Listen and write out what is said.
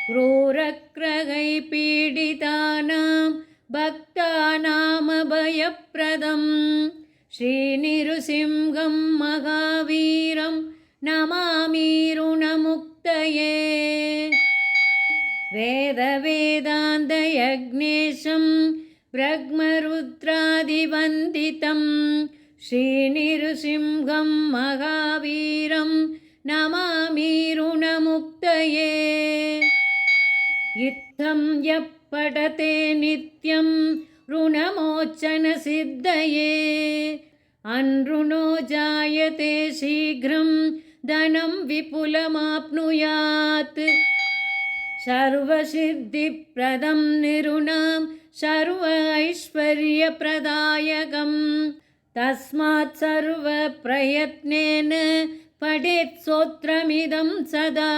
क्रूरग्रहैपीडितानां भक्तानामभयप्रदं श्रीनृसिंहं महावीरं नमामि ऋणमुक्तये। वेदवेदान्तयज्ञेशं ब्रह्मरुद्रादिवन्दितं श्रीनृसिंहं महावीरं नमामि ऋणमुक्तये। इत्थं यः पठते नित्यं ऋणमोचनसिद्धये अनृणो जायते शीघ्रं धनं विपुलमाप्नुयात्। सर्वसिद्धिप्रदं निरुणां सर्व ऐश्वर्यप्रदायकं तस्मात् सर्वप्रयत्नेन पठेत् स्तोत्रमिदं सदा।